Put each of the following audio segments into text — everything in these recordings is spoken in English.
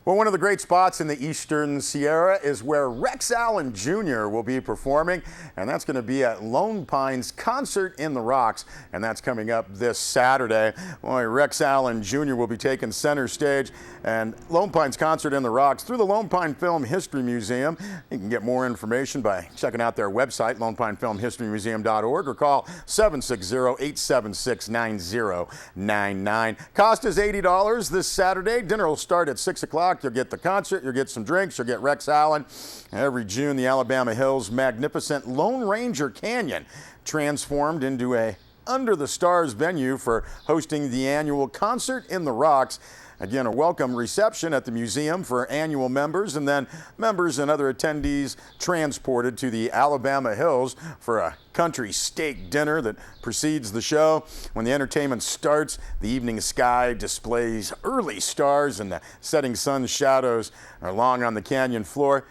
Well, one of the great spots in the Eastern Sierra is where Rex Allen Jr. will be performing, and that's going to be at Lone Pine's Concert in the Rocks, and that's coming up this Saturday. Boy, Rex Allen Jr. will be taking center stage, and Lone Pine's Concert in the Rocks through the Lone Pine Film History Museum. You can get more information by checking out their website, lonepinefilmhistorymuseum.org, or call 760-876-9099. Cost is $80 this Saturday. Dinner will start at 6 o'clock. You'll get the concert, you'll get some drinks, you'll get Rex Allen. Every June, the Alabama Hills' magnificent Lone Ranger Canyon transformed into a under-the-stars venue for hosting the annual Concert in the Rocks. Again, a welcome reception at the museum for annual members, and then members and other attendees transported to the Alabama Hills for a country steak dinner that precedes the show. When the entertainment starts, the evening sky displays early stars, and the setting sun's shadows are long on the canyon floor,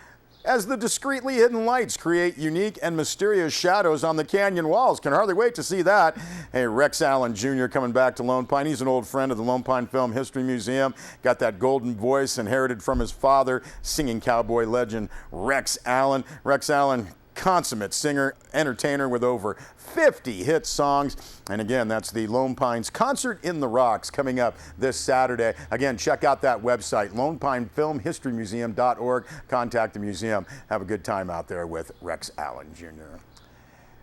as the discreetly hidden lights create unique and mysterious shadows on the canyon walls. Can hardly wait to see that. Hey, Rex Allen Jr. coming back to Lone Pine. He's an old friend of the Lone Pine Film History Museum. Got that golden voice inherited from his father, singing cowboy legend Rex Allen. Rex Allen, consummate singer, entertainer with over 50 hit songs. And again, that's the Lone Pine's Concert in the Rocks coming up this Saturday. Again, check out that website, lonepinefilmhistorymuseum.org. Contact the museum. Have a good time out there with Rex Allen Jr.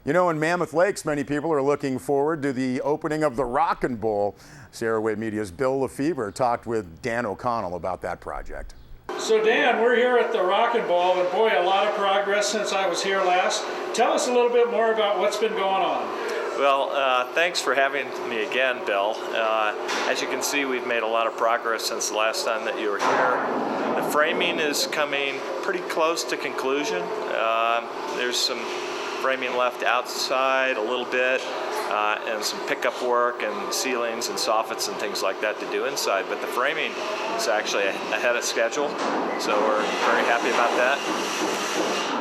You know, in Mammoth Lakes, many people are looking forward to the opening of the Rockin' Bowl. Sierra Wave Media's Bill Lefebvre talked with Dan O'Connell about that project. So Dan, we're here at the Rockin' Bowl, and boy, a lot of progress since I was here last. Tell us a little bit more about what's been going on. Well, thanks for having me again, Bill. As you can see, we've made a lot of progress since the last time that you were here. The framing is coming pretty close to conclusion. There's some framing left outside a little bit, and some pickup work and ceilings and soffits and things like that to do inside. But the framing is actually ahead of schedule, so we're very happy about that.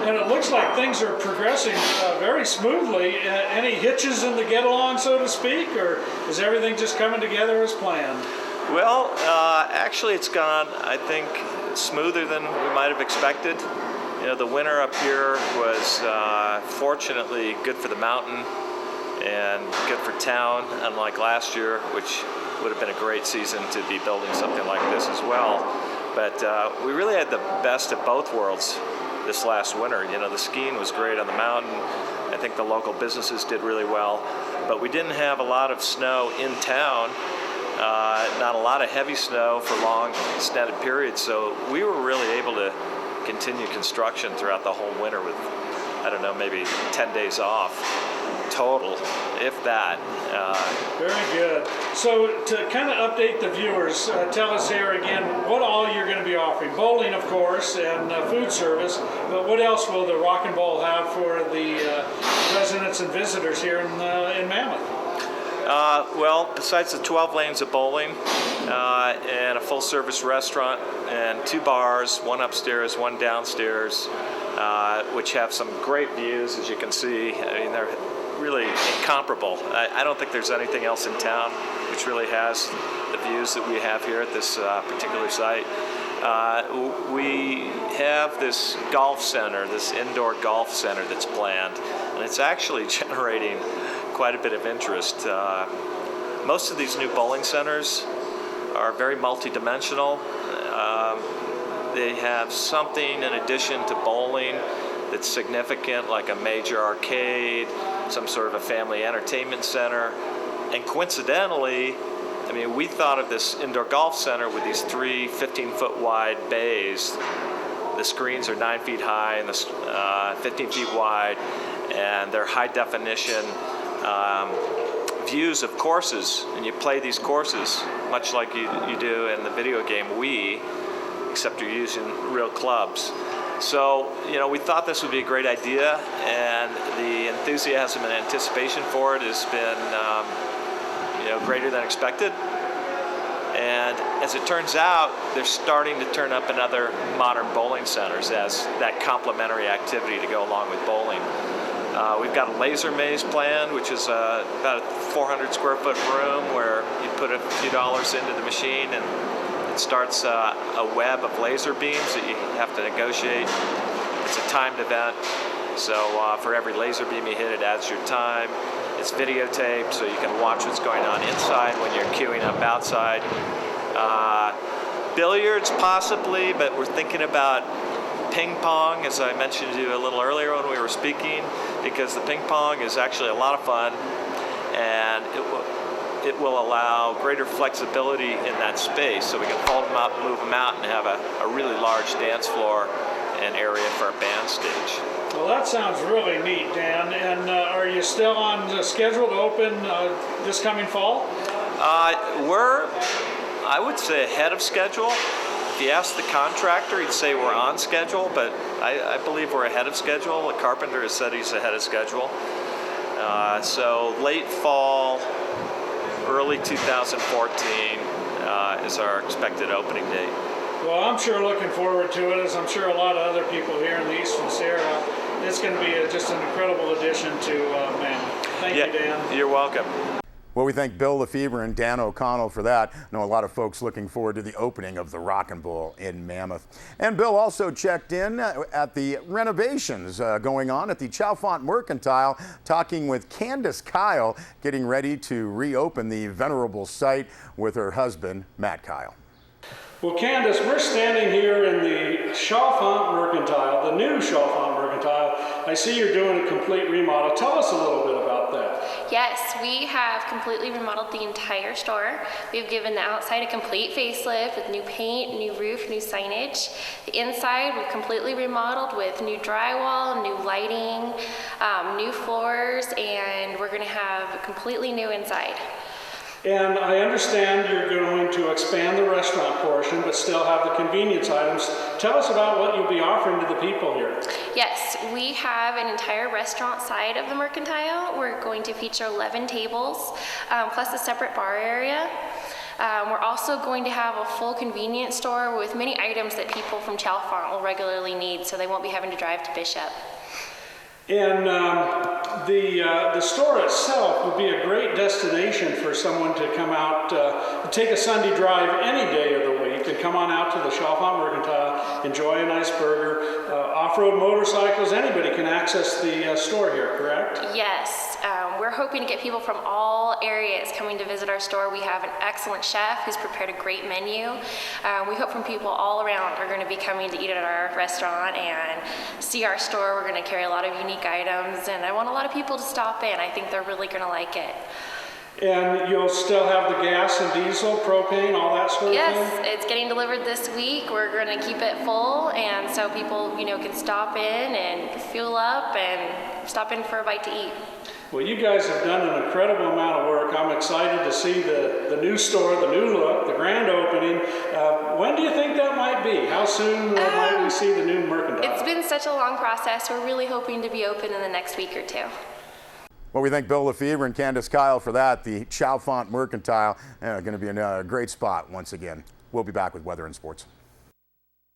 And it looks like things are progressing very smoothly. Any hitches in the get-along, so to speak, or is everything just coming together as planned? Well, actually it's gone, I think, smoother than we might have expected. You know, the winter up here was fortunately good for the mountain and good for town, unlike last year, which would have been a great season to be building something like this as well. But we really had the best of both worlds this last winter. You know, the skiing was great on the mountain. I think the local businesses did really well, but we didn't have a lot of snow in town, not a lot of heavy snow for long extended periods, so we were really able to continue construction throughout the whole winter with, I don't know, maybe 10 days off total, if that. Very good. So to kind of update the viewers, tell us here again what all you're going to be offering. Bowling, of course, and food service, but what else will the Rockin' Bowl have for the residents and visitors here in Mammoth? Well, besides the 12 lanes of bowling and a full-service restaurant and 2 bars, one upstairs, one downstairs, which have some great views, as you can see. I mean, they're really incomparable. I don't think there's anything else in town which really has the views that we have here at this particular site. We have this golf center, this indoor golf center that's planned, and it's actually generating quite a bit of interest. Most of these new bowling centers are very multi-dimensional. They have something in addition to bowling that's significant, like a major arcade, some sort of a family entertainment center. And coincidentally, I mean, we thought of this indoor golf center with these 3 15-foot wide bays. The screens are 9 feet high and 15 feet wide, and they're high definition views of courses, and you play these courses much like you do in the video game Wii, except you're using real clubs. So, you know, we thought this would be a great idea, and the enthusiasm and anticipation for it has been, you know, greater than expected. And as it turns out, they're starting to turn up in other modern bowling centers as that complementary activity to go along with bowling. We've got a laser maze planned, which is about a 400 square foot room where you put a few dollars into the machine and It starts a web of laser beams that you have to negotiate. It's a timed event, so for every laser beam you hit, it adds your time. It's videotaped, so you can watch what's going on inside when you're queuing up outside. Billiards possibly, but we're thinking about ping pong, as I mentioned to you a little earlier when we were speaking, because the ping pong is actually a lot of fun, and it will allow greater flexibility in that space, so we can fold them up, move them out, and have a really large dance floor and area for a band stage. Well, that sounds really neat, Dan. And are you still on the schedule to open this coming fall? We're, I would say, ahead of schedule. If you ask the contractor, he'd say we're on schedule, but I believe we're ahead of schedule. The carpenter has said he's ahead of schedule. So late fall, early 2014 is our expected opening date. Well, I'm sure looking forward to it, as I'm sure a lot of other people here in the Eastern Sierra. It's going to be just an incredible addition to Mammoth. Thank you, Dan. You're welcome. Well, we thank Bill Lefebvre and Dan O'Connell for that. I know a lot of folks looking forward to the opening of the Rockin' Bull in Mammoth. And Bill also checked in at the renovations going on at the ChowFang Mercantile, talking with Candace Kyle, getting ready to reopen the venerable site with her husband, Matt Kyle. Well, Candace, we're standing here in the ChowFang Mercantile, the new ChowFang Mercantile. I see you're doing a complete remodel. Tell us a little bit about that. Yes, we have completely remodeled the entire store. We've given the outside a complete facelift with new paint, new roof, new signage. The inside we've completely remodeled with new drywall, new lighting, new floors, and we're going to have a completely new inside. And I understand you're going to expand the restaurant portion, but still have the convenience items. Tell us about what you'll be offering to the people here. Yes, we have an entire restaurant side of the Mercantile. We're going to feature 11 tables, plus a separate bar area. We're also going to have a full convenience store with many items that people from ChowFang will regularly need, so they won't be having to drive to Bishop. And the store itself would be a great destination for someone to come out, take a Sunday drive any day of the week and come on out to the ChowFang Mercantile, enjoy a nice burger, off-road motorcycles. Anybody can access the store here, correct? Yes. We're hoping to get people from all areas coming to visit our store. We have an excellent chef who's prepared a great menu. We hope from people all around are going to be coming to eat at our restaurant and see our store. We're going to carry a lot of unique items, and I want a lot of people to stop in. I think they're really going to like it. And you'll still have the gas and diesel, propane, all that sort of thing? Yes, it's getting delivered this week. We're going to keep it full, and so people, can stop in and fuel up and stop in for a bite to eat. Well, you guys have done an incredible amount of work. I'm excited to see the new store, the new look, the grand opening. When do you think that might be? How soon might we see the new Mercantile? It's been such a long process. We're really hoping to be open in the next week or two. Well, we thank Bill Lefebvre and Candace Kyle for that. The ChowFang Mercantile going to be in a great spot once again. We'll be back with weather and sports.